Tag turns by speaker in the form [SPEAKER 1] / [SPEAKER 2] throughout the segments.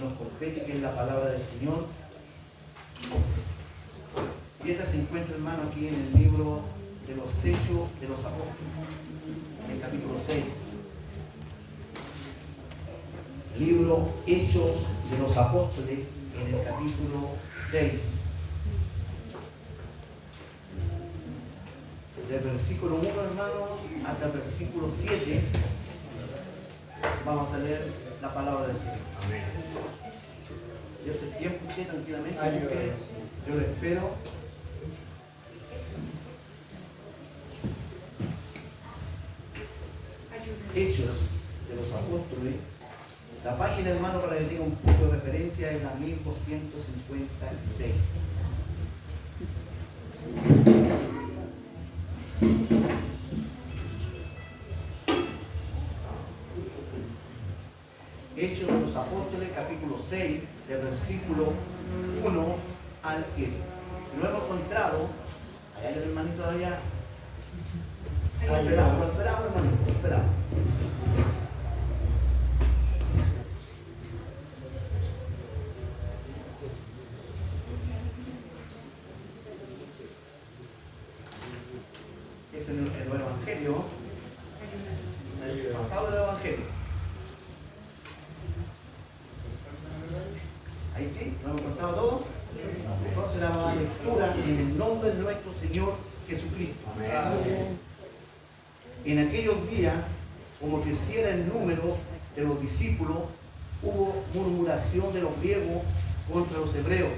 [SPEAKER 1] nos compete, que es la palabra del Señor. Y esta se encuentra, hermano, aquí en el libro de los Hechos de los Apóstoles, en el capítulo 6. Libro Hechos de los Apóstoles, en el capítulo 6. Del versículo 1, hermanos, hasta el versículo 7, vamos a leer la palabra del Señor.
[SPEAKER 2] Amén.
[SPEAKER 1] Ya hace tiempo usted tranquilamente.
[SPEAKER 2] Ayúdame.
[SPEAKER 1] Yo lo espero. Hechos de los Apóstoles. La página, hermano, para que tenga un punto de referencia, es la 1256. Hechos de los Apóstoles, capítulo 6, del versículo 1 al 7. Si no lo hemos encontrado, allá hay el hermanito de allá. Esperamos, hermanito, esperamos. Es el Evangelio, pasado del Evangelio. Ahí sí, ¿lo hemos encontrado todo? Entonces la lectura en el nombre de nuestro Señor Jesucristo.
[SPEAKER 2] Amén.
[SPEAKER 1] En aquellos días, como creciera el número de los discípulos, hubo murmuración de los griegos contra los hebreos,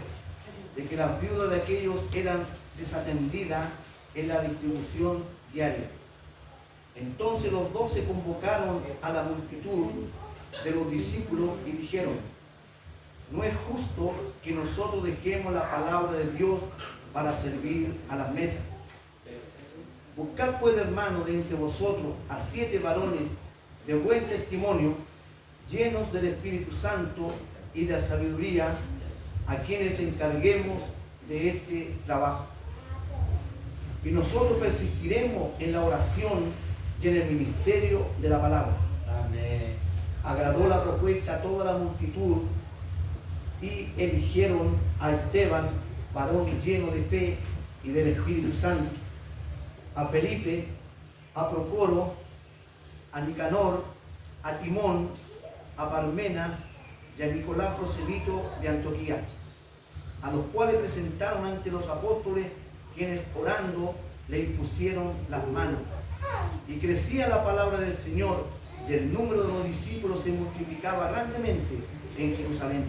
[SPEAKER 1] de que las viudas de aquellos eran desatendidas en la distribución diaria. Entonces los 12 convocaron a la multitud de los discípulos y dijeron: no es justo que nosotros dejemos la palabra de Dios para servir a las mesas. Buscad pues, hermanos, de entre vosotros a 7 varones de buen testimonio, llenos del Espíritu Santo y de sabiduría, a quienes encarguemos de este trabajo. Y nosotros persistiremos en la oración y en el ministerio de la palabra.
[SPEAKER 2] Amén.
[SPEAKER 1] Agradó la propuesta a toda la multitud y eligieron a Esteban, varón lleno de fe y del Espíritu Santo, a Felipe, a Procoro, a Nicanor, a Timón, a Parmena y a Nicolás prosélito de Antioquía, a los cuales presentaron ante los apóstoles, quienes orando le impusieron las manos. Y crecía la palabra del Señor, y el número de los discípulos se multiplicaba grandemente en Jerusalén.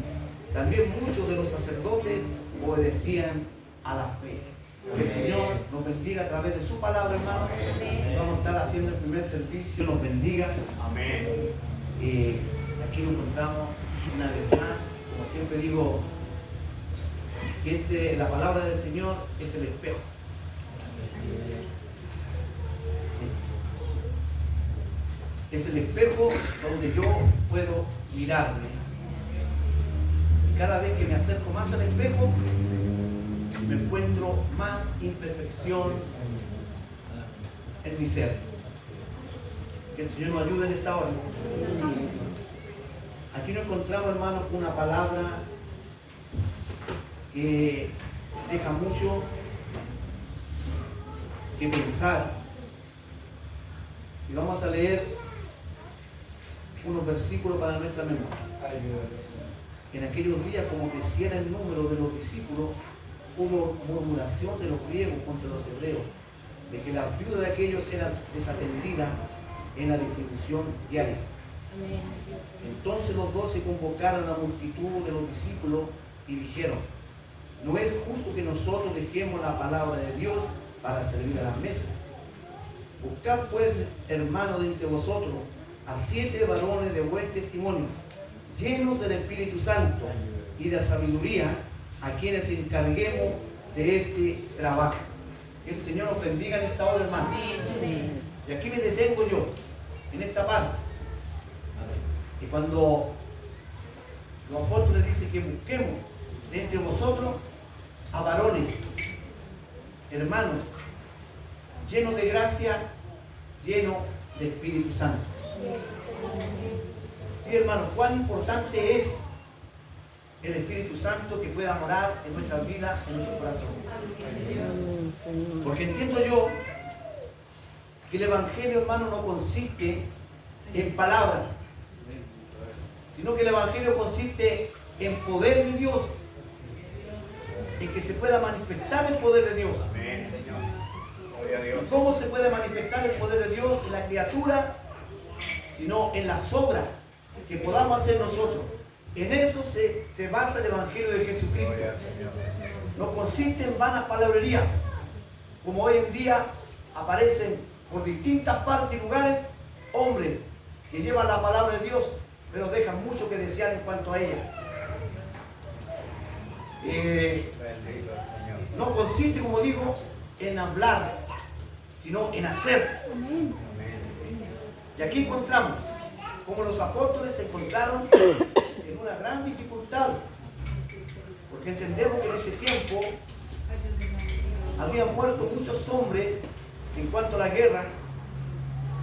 [SPEAKER 1] También muchos de los sacerdotes obedecían a la fe. Que el Señor nos bendiga a través de su palabra, hermano. Vamos a estar haciendo el primer servicio. Nos bendiga.
[SPEAKER 2] Amén.
[SPEAKER 1] Aquí nos encontramos una vez más. Como siempre digo, que la palabra del Señor es el espejo. Es el espejo donde yo puedo mirarme. Y cada vez que me acerco más al espejo, me encuentro más imperfección en mi ser. Que el Señor nos ayude en esta hora. Aquí nos encontramos, hermanos, una palabra que deja mucho que pensar. Y vamos a leer unos versículos para nuestra memoria. En aquellos días, como creciera el número de los discípulos, hubo murmuración de los griegos contra los hebreos, de que las viudas de aquellos eran desatendidas en la distribución diaria. Entonces los 12 convocaron a la multitud de los discípulos y dijeron: no es justo que nosotros dejemos la palabra de Dios para servir a las mesas. Buscad pues, hermanos, de entre vosotros a 7 varones de buen testimonio, llenos del Espíritu Santo y de sabiduría, a quienes encarguemos de este trabajo. Que el Señor nos bendiga en esta hora, hermano. Y aquí me detengo yo, en esta parte. Y cuando los apóstoles dicen que busquemos de entre vosotros a varones, hermanos, llenos de gracia, llenos de Espíritu Santo. Sí, hermano, cuán importante es el Espíritu Santo que pueda morar en nuestras vidas, en nuestro corazón. Porque entiendo yo que el Evangelio, hermano, no consiste en palabras, sino que el Evangelio consiste en poder de Dios, en que se pueda manifestar el poder de Dios.
[SPEAKER 2] Amén, Señor. Gloria a Dios.
[SPEAKER 1] ¿Y cómo se puede manifestar el poder de Dios en la criatura? Sino en las obras que podamos hacer nosotros. En eso se basa el Evangelio de Jesucristo.
[SPEAKER 2] Gloria al Señor.
[SPEAKER 1] No consiste en vanas palabrerías, como hoy en día aparecen por distintas partes y lugares hombres que llevan la palabra de Dios, pero dejan mucho que desear en cuanto a ella.
[SPEAKER 2] Bendito el Señor.
[SPEAKER 1] No consiste, como digo, en hablar, sino en hacer.
[SPEAKER 2] Amén.
[SPEAKER 1] Y aquí encontramos como los apóstoles se encontraron en una gran dificultad, porque entendemos que en ese tiempo habían muerto muchos hombres en cuanto a la guerra,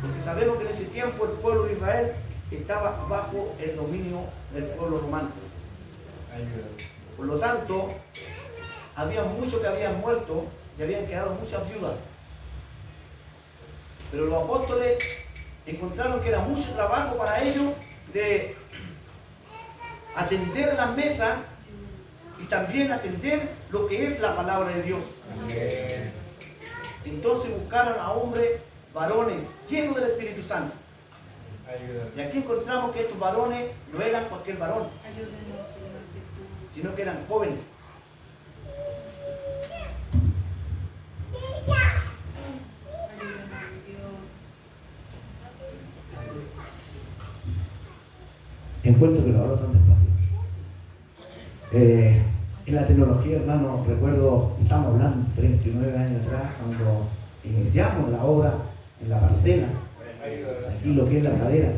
[SPEAKER 1] porque sabemos que en ese tiempo el pueblo de Israel estaba bajo el dominio del pueblo romano. Por lo tanto, había muchos que habían muerto y habían quedado muchas viudas. Pero los apóstoles encontraron que era mucho trabajo para ellos de atender las mesas y también atender lo que es la palabra de Dios.
[SPEAKER 2] Amén.
[SPEAKER 1] Entonces buscaron a hombres, varones, llenos del Espíritu Santo. Y aquí encontramos que estos varones no eran cualquier varón, sino que eran jóvenes. Encuentro que lo hablo tan despacio. En la tecnología, hermano, recuerdo, estamos hablando 39 años atrás, cuando iniciamos la obra en la parcela, aquí lo que es la pradera.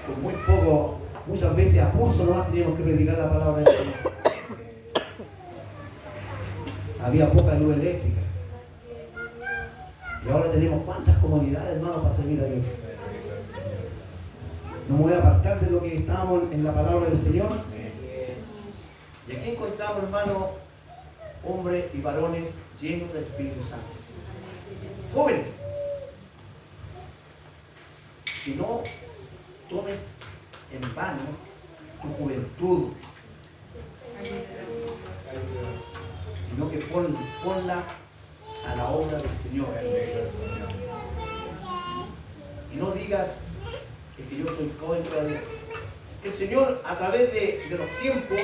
[SPEAKER 1] Con muy poco, muchas veces a pulso nomás teníamos que predicar la palabra de Dios. Había poca luz eléctrica. Y ahora tenemos cuántas comodidades, hermano, para servir a Dios. No me voy a apartar de lo que estábamos en la palabra del Señor. Y aquí encontramos, hermano, hombres y varones llenos del Espíritu Santo. Jóvenes. Que no tomes en vano tu juventud, sino que ponla a la obra del Señor. Y no digas que yo soy joven todavía. El Señor, a través de los tiempos,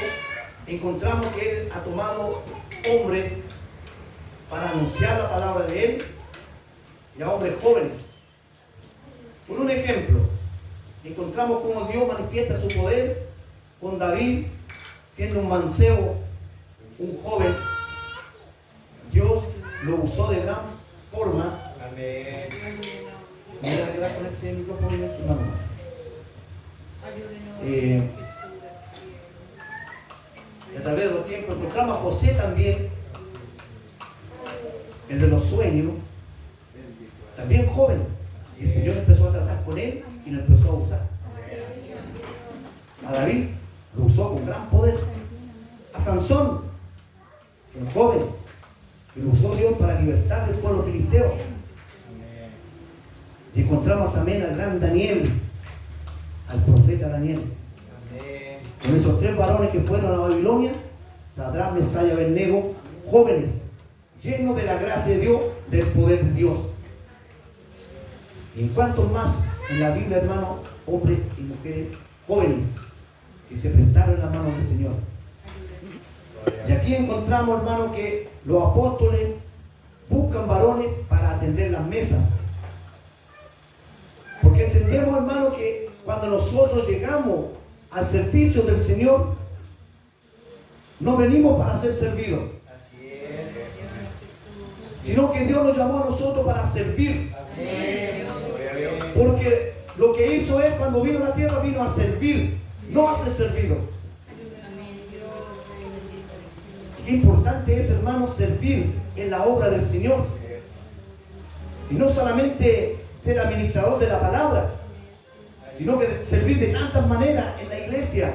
[SPEAKER 1] encontramos que Él ha tomado hombres para anunciar la palabra de Él y a hombres jóvenes. Por un ejemplo, encontramos cómo Dios manifiesta su poder con David, siendo un mancebo, un joven. Dios lo usó de gran forma.
[SPEAKER 2] Amén.
[SPEAKER 1] Me voy a quedar con este micrófono en tu mano. Y a través de los tiempos encontramos a José también, el de los sueños, también joven. Y el Señor empezó a tratar con él y lo empezó a usar. A David lo usó con gran poder. A Sansón, un joven, que lo usó Dios para libertar del pueblo filisteo. Y encontramos también al gran Daniel, al profeta Daniel. Con esos tres varones que fueron a Babilonia, Sadrach, Mesach y Abednego, jóvenes, llenos de la gracia de Dios, del poder de Dios. Y en cuantos más en la Biblia, hermano, hombres y mujeres jóvenes que se prestaron en las manos del Señor. Y aquí encontramos, hermano, que los apóstoles buscan varones para atender las mesas. Porque entendemos, hermano, que cuando nosotros llegamos al servicio del Señor, no venimos para ser servidos, sino que Dios nos llamó a nosotros para servir. Porque lo que hizo Él cuando vino a la tierra, vino a servir, no a ser servido. Qué importante es, hermano, servir en la obra del Señor. Y no solamente ser administrador de la palabra, sino que servir de tantas maneras en la iglesia.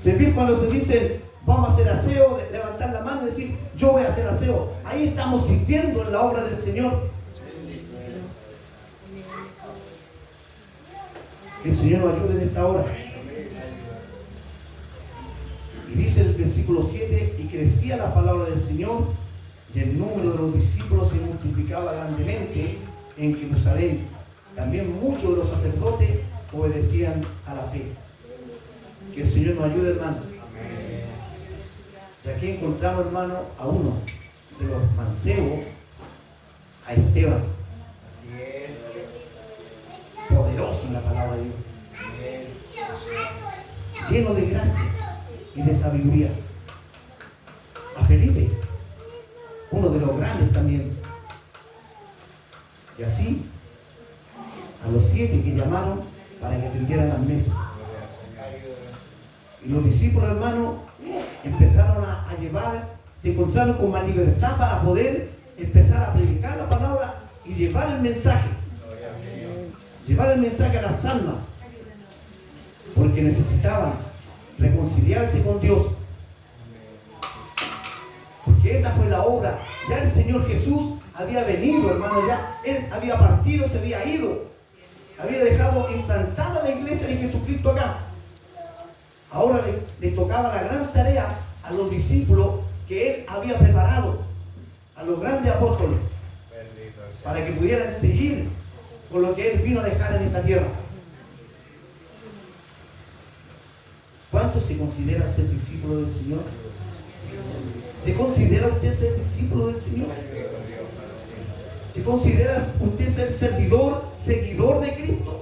[SPEAKER 1] Servir cuando se dice, vamos a hacer aseo, levantar la mano y decir, yo voy a hacer aseo. Ahí estamos sirviendo en la obra del Señor. Que el Señor nos ayude en esta hora. Y dice el versículo 7, y crecía la palabra del Señor, y el número de los discípulos se multiplicaba grandemente en Jerusalén. También muchos de los sacerdotes obedecían a la fe. Que el Señor nos ayude, hermano. Y aquí encontramos, hermano, a uno de los mancebos, a Esteban.
[SPEAKER 2] Así es.
[SPEAKER 1] Poderoso en la palabra de Dios. Lleno de gracia y de sabiduría. A Felipe, uno de los grandes también. Y así, a los 7 que llamaron para que tendieran las mesas. Y los discípulos, hermanos, empezaron a llevar, se encontraron con más libertad para poder empezar a predicar la palabra y llevar el mensaje. Llevar el mensaje a las almas. Porque necesitaban reconciliarse con Dios. Porque esa fue la obra. Ya el Señor Jesús había venido, hermano, ya Él había partido, se había ido. Había dejado implantada la iglesia de Jesucristo acá. Ahora le tocaba la gran tarea a los discípulos que Él había preparado, a los grandes apóstoles, para que pudieran seguir con lo que Él vino a dejar en esta tierra. ¿Cuánto se considera ser discípulo del Señor? ¿Se considera usted ser discípulo del Señor? ¿Se considera usted ser seguidor de Cristo?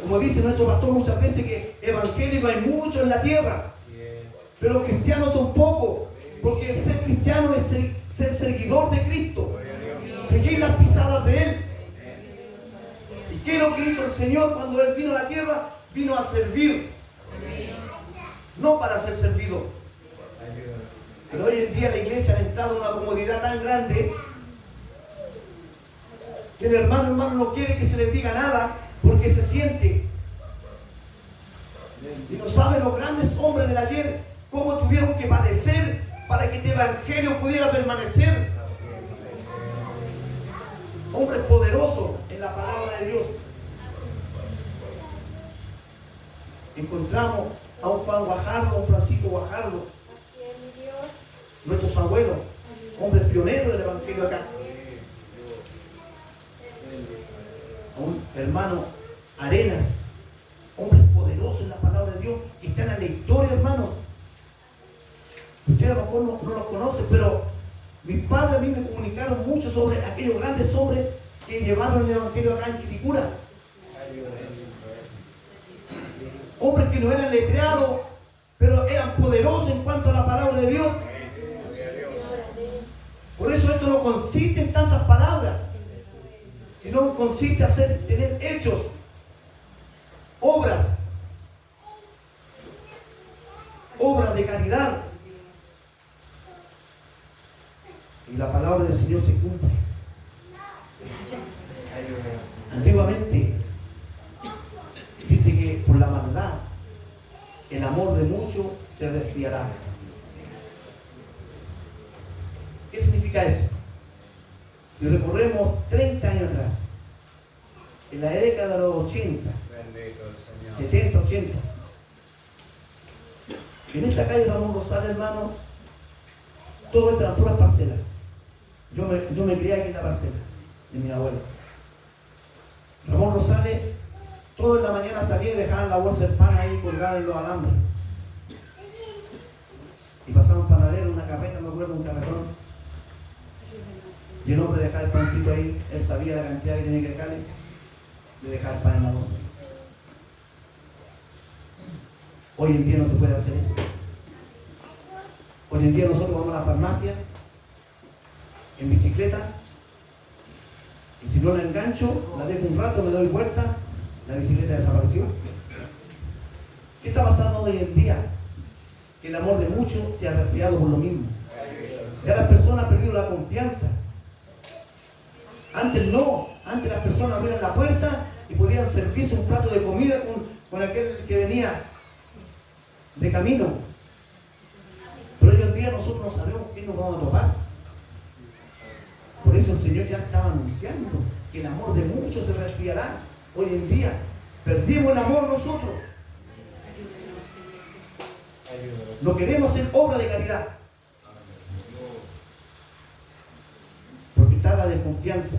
[SPEAKER 1] Como dice nuestro pastor muchas veces, que evangélicos hay muchos en la tierra, pero los cristianos son pocos, porque el ser cristiano es ser seguidor de Cristo, seguir las pisadas de Él. ¿Y qué es lo que hizo el Señor cuando Él vino a la tierra? Vino a servir, no para ser servido. Pero hoy en día la iglesia ha entrado en una comodidad tan grande que el hermano no quiere que se les diga nada, porque se siente. Y no saben los grandes hombres del ayer cómo tuvieron que padecer para que este evangelio pudiera permanecer. Hombres poderosos en la palabra de Dios. Encontramos a un Juan Guajardo, a un Francisco Guajardo, nuestros abuelos, hombres pioneros del evangelio acá. A un hermano Arenas, hombres poderosos en la palabra de Dios, que están en la historia, hermano. Ustedes a lo mejor no los conocen, pero mis padres a mí me comunicaron mucho sobre aquellos grandes hombres que llevaron el evangelio acá en Quilicura. Hombres que no eran letreados, pero eran poderosos en cuanto a la palabra de Dios. Por eso esto no consiste en tantas palabras, sino consiste en tener hechos, obras de caridad. Y la palabra del Señor se cumple. Antiguamente dice que por la maldad el amor de muchos se resfriará. ¿Qué significa eso? Si recorremos 30 años atrás, en la década de los 80, 70, 80, en esta calle Ramón Rosales, hermano, todo esto eran puras parcelas. Yo me crié aquí en la parcela de mi abuelo. Ramón Rosales, todo en la mañana salía y dejaban la bolsa de pan ahí colgada en los alambres. Y pasaba un panadero, una carreta, me acuerdo, un carretón. Y el hombre dejaba el pancito ahí, él sabía la cantidad que tenía que dejarle, de dejar el pan en la bolsa. Hoy en día no se puede hacer eso. Hoy en día nosotros vamos a la farmacia en bicicleta y si no la engancho, la dejo un rato, me doy vuelta, la bicicleta desapareció. ¿Qué está pasando hoy en día? Que el amor de muchos se ha resfriado por lo mismo. Ya las personas han perdido la confianza. Antes no, antes las personas abrían la puerta y podían servirse un plato de comida con aquel que venía de camino. Pero hoy en día nosotros no sabemos quién nos vamos a topar. Por eso el Señor ya estaba anunciando que el amor de muchos se resfriará. Hoy en día perdimos el amor nosotros. No queremos hacer obra de caridad. Porque está la desconfianza.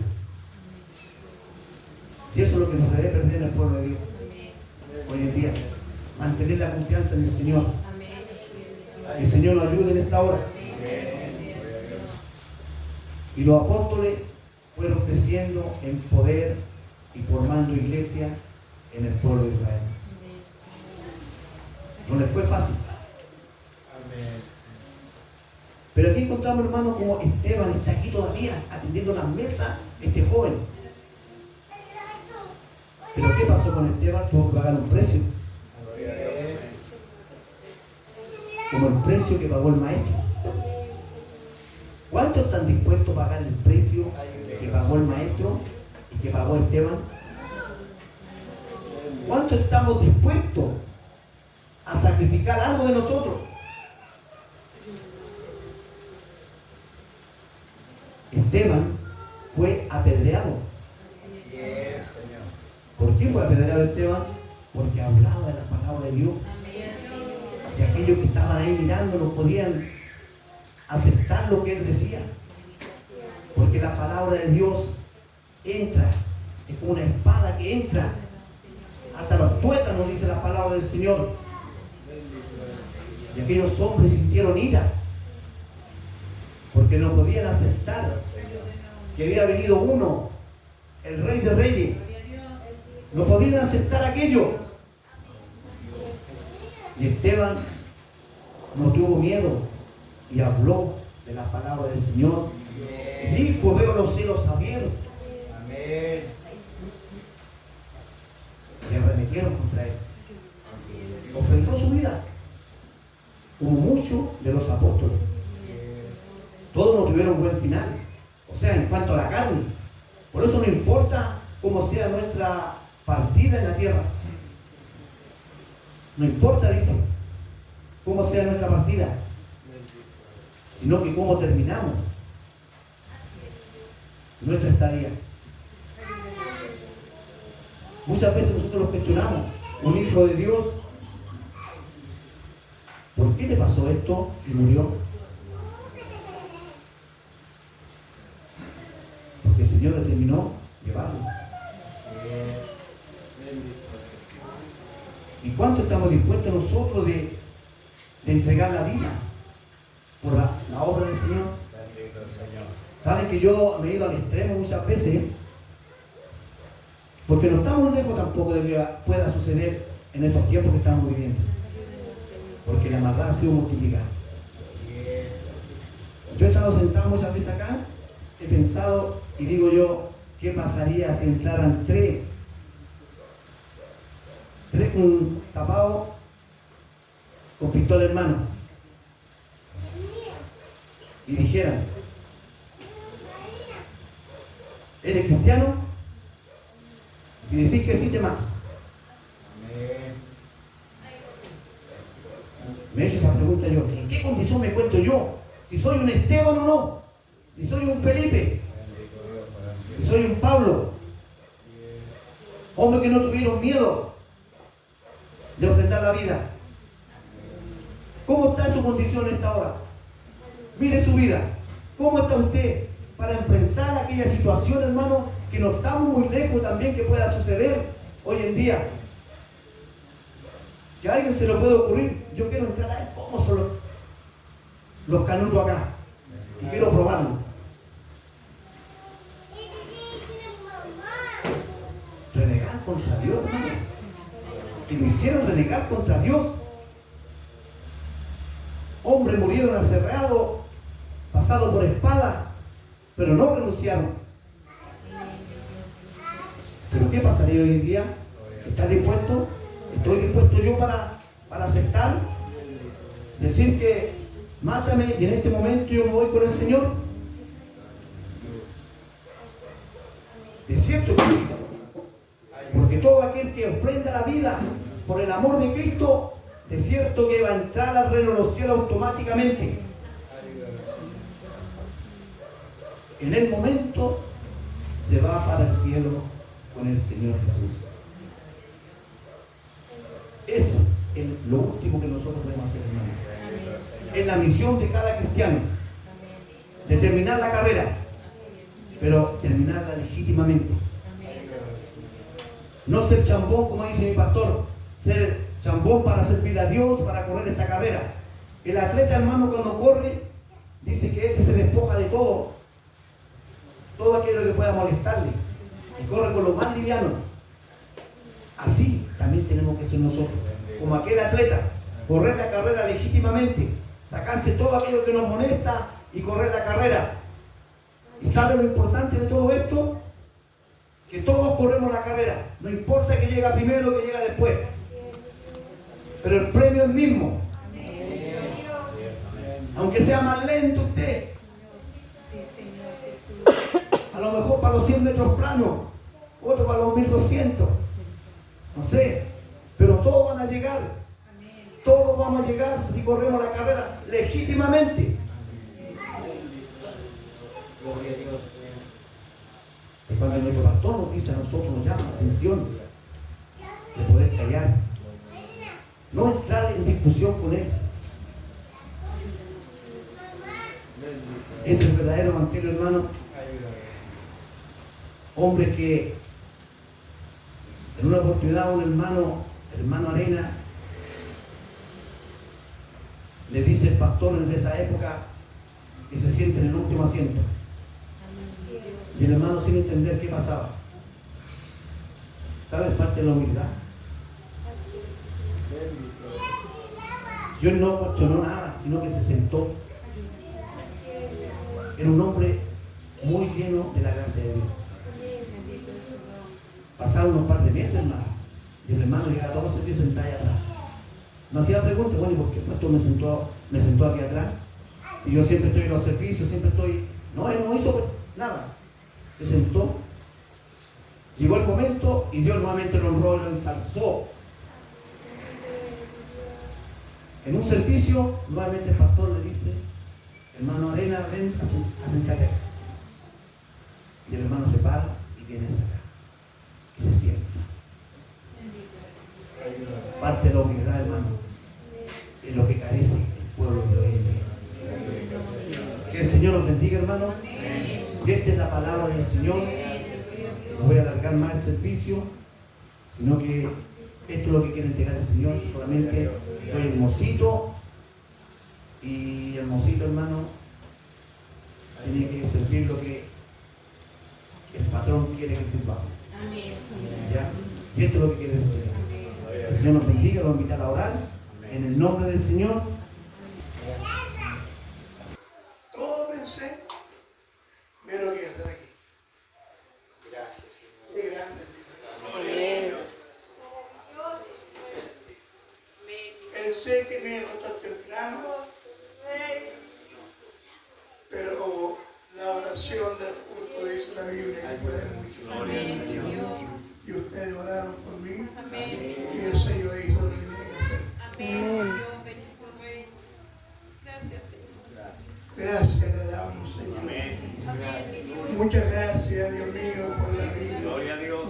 [SPEAKER 1] Y eso es lo que nos debe perder en el pueblo de Dios. Hoy en día, mantener la confianza en el Señor. Que el Señor nos ayude en esta hora. Y los apóstoles fueron creciendo en poder y formando iglesia en el pueblo de Israel. No les fue fácil. Pero aquí encontramos, hermanos, como Esteban está aquí todavía atendiendo las mesas, este joven. Pero ¿qué pasó con Esteban? Tuvo que pagar un precio. Como el precio que pagó el maestro. ¿Cuántos están dispuestos a pagar el precio que pagó el maestro y que pagó Esteban? ¿Cuántos estamos dispuestos a sacrificar algo de nosotros? Esteban fue apedreado. ¿Por qué fue apedreado Esteban? Porque hablaba de la palabra de Dios. Y aquellos que estaban ahí mirando no podían aceptar lo que él decía. Porque la palabra de Dios entra, es como una espada que entra hasta los tuétanos, dice la palabra del Señor. Y aquellos hombres sintieron ira, porque no podían aceptar que había venido uno, el Rey de Reyes. No podían aceptar aquello. Y Esteban no tuvo miedo y habló de la palabra del Señor. Y dijo: veo los cielos abiertos.
[SPEAKER 2] Amén.
[SPEAKER 1] Y arremetieron contra él. Ofrendó su vida, como muchos de los apóstoles. Todos no tuvieron buen final. O sea, en cuanto a la carne. Por eso no importa cómo sea nuestra partida en la tierra. No importa, dice, cómo sea nuestra partida, sino que cómo terminamos nuestra estadía. Muchas veces nosotros los cuestionamos. Un hijo de Dios, ¿por qué le pasó esto y murió? Porque el Señor determinó llevarlo. ¿Y cuánto estamos dispuestos nosotros de entregar la vida por la obra del Señor? Saben que yo me he ido al extremo muchas veces, porque no estamos lejos tampoco de que pueda suceder en estos tiempos que estamos viviendo, porque la maldad ha sido multiplicada. Yo he estado sentado muchas veces acá, he pensado y digo yo, ¿qué pasaría si entraran tres tapados con pistola en mano y dijeran: ¿eres cristiano? Y decís que sí, te mato. Me he hecho esa pregunta yo: ¿en qué condición me cuento yo? Si soy un Esteban o no, si soy un Felipe, si soy un Pablo, hombres que no tuvieron miedo de ofrendar la vida. ¿Cómo está su condición en esta hora? Mire su vida. ¿Cómo está usted para enfrentar aquella situación, hermano, que no estamos muy lejos también que pueda suceder hoy en día? Que a alguien se le puede ocurrir: yo quiero entrar a ver cómo son los canutos acá y quiero probarlo. Renegar contra Dios, hermano. Que me hicieron renegar contra Dios. Hombres murieron aserrados, pasados por espada, pero no renunciaron. ¿Pero qué pasaría hoy en día? ¿Estás dispuesto? ¿Estoy dispuesto yo para aceptar? Decir que mátame y en este momento yo me voy con el Señor. De cierto que sí. Porque todo aquel que ofrenda la vida por el amor de Cristo, de cierto que va a entrar al reino de los cielos automáticamente. En el momento se va para el cielo con el Señor Jesús. Es lo último que nosotros debemos hacer, hermano. Es la misión de cada cristiano, de terminar la carrera, pero terminarla legítimamente. No ser chambón, como dice mi pastor, ser chambón para servir a Dios, para correr esta carrera. El atleta, hermano, cuando corre, dice que este se despoja de todo aquello que pueda molestarle, y corre con lo más liviano. Así también tenemos que ser nosotros, como aquel atleta, correr la carrera legítimamente, sacarse todo aquello que nos molesta y correr la carrera. ¿Y sabe lo importante de todo esto? Que todos corremos la carrera, no importa que llega primero o que llega después, pero el premio es el mismo. Aunque sea más lento usted, a lo mejor para los 100 metros planos, otro para los 1200, no sé, pero todos van a llegar, todos vamos a llegar si corremos la carrera legítimamente.
[SPEAKER 2] Gloria a Dios.
[SPEAKER 1] Y cuando nuestro pastor nos dice a nosotros, nos llama la atención de poder callar, no entrar en discusión con él. Es el verdadero evangelio, hermano. Hombre que en una oportunidad un hermano Arena, le dice el pastor de esa época que se siente en el último asiento. Y el hermano sin entender qué pasaba. ¿Sabes? Parte de la humildad. Yo no cuestionó nada, sino que se sentó. Era un hombre muy lleno de la gracia de Dios. Pasaron unos par de meses, hermano, y el hermano llegaba a todos los servicios sentado allá atrás. No hacía preguntas, bueno, ¿y por qué el pastor me sentó aquí atrás? Y yo siempre estoy en los servicios, siempre estoy... No, él no hizo nada. Se sentó. Llegó el momento y Dios nuevamente lo honró y lo ensalzó. En un servicio, nuevamente el pastor le dice, hermano Arena, ven a sentarte acá. Y el hermano se para y viene hacia acá. Y se sienta. Parte de la humildad, hermano, es lo que carece el pueblo de hoy en día. Que el Señor los bendiga, hermano. Y esta es la palabra del Señor. No voy a alargar más el servicio, sino que esto es lo que quiere entregar el Señor. Solamente soy hermosito, y hermosito, hermano, tiene que servir lo que el patrón quiere que sirvamos. ¿Ya? Y esto es lo que quiere decir. El Señor nos bendiga, lo invita a orar en el nombre del Señor.
[SPEAKER 3] Todo pensé, menos que estar aquí.
[SPEAKER 2] Gracias, Señor.
[SPEAKER 3] Qué grande.
[SPEAKER 4] Amén.
[SPEAKER 3] Pensé que me iba a acostar temprano, pero la oración del culto dice la Biblia que puede mucho. Y ustedes oraron por mí. Y eso yo hice lo que tenía que hacer.
[SPEAKER 4] Amén.
[SPEAKER 3] Gracias le damos, Señor. Muchas gracias, Dios mío, por la vida.
[SPEAKER 5] Gloria a Dios.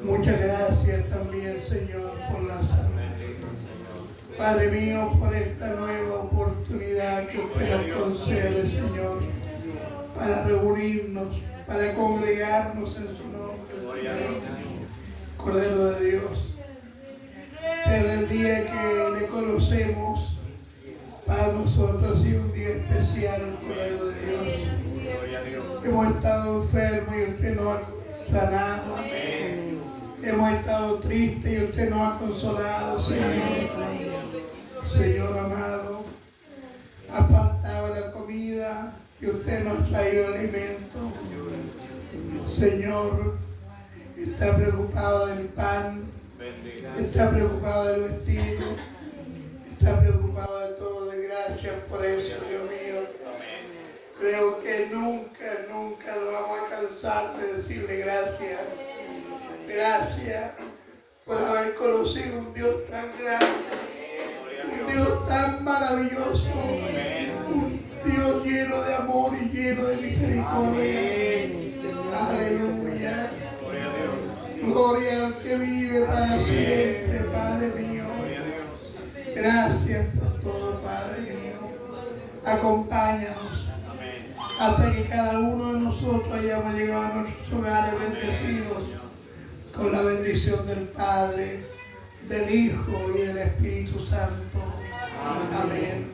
[SPEAKER 3] Muchas gracias también, Señor, por la salud. Padre mío, por esta nueva oportunidad que usted nos concede, Señor, para reunirnos, para congregarnos en su nombre, Señor. Cordero de Dios, desde el día que le conocemos, para nosotros ha sido un día especial, Cordero de Dios. Hemos estado enfermos y usted nos ha sanado. Hemos estado tristes y usted nos ha consolado, Señor. Señor amado, ha faltado la comida y usted nos ha traído alimento. Señor, está preocupado del pan, está preocupado del vestido, está preocupado de todo. De gracias por eso, Dios mío. Creo que nunca nos vamos a cansar de decirle gracias. gracias. Gracias por haber conocido un Dios tan grande, un Dios tan maravilloso, un Dios lleno de amor y lleno de misericordia. Aleluya. Gloria al que vive para siempre, Padre mío. Gracias por todo, Padre mío. Acompáñanos hasta que cada uno de nosotros hayamos llegado a nuestros hogares bendecidos con la bendición del Padre, del Hijo y del Espíritu Santo. Amén.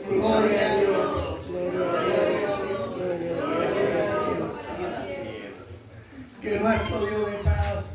[SPEAKER 3] Gloria a Dios. Gloria a Dios. Gloria a Dios. Que nuestro Dios de paz